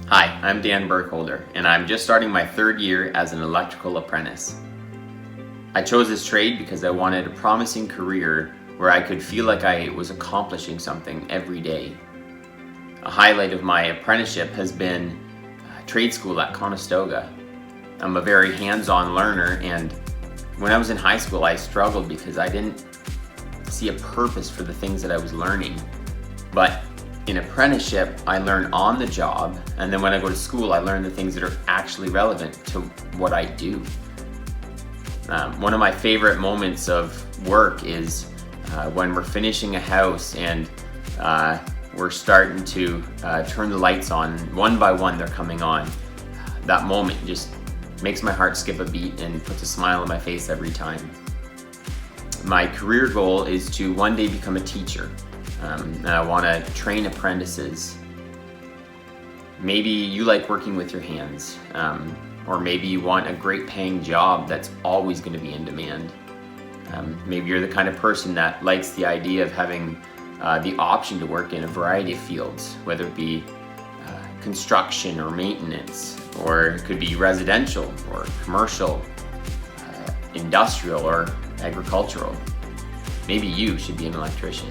Hi, I'm Dan Burkholder, and I'm just starting my third year as an electrical apprentice. I chose this trade because I wanted a promising career where I could feel like I was accomplishing something every day. A highlight of my apprenticeship has been trade school at Conestoga. I'm a very hands-on learner, and when I was in high school I struggled because I didn't see a purpose for the things that I was learning. But in apprenticeship, I learn on the job, and then when I go to school, I learn the things that are actually relevant to what I do. One of my favorite moments of work is when we're finishing a house and we're starting to turn the lights on. One by one, they're coming on. That moment just makes my heart skip a beat and puts a smile on my face every time. My career goal is to one day become a teacher. And I want to train apprentices. Maybe you like working with your hands, or maybe you want a great paying job that's always going to be in demand. Maybe you're the kind of person that likes the idea of having the option to work in a variety of fields, whether it be construction or maintenance, or it could be residential or commercial, industrial or agricultural. Maybe you should be an electrician.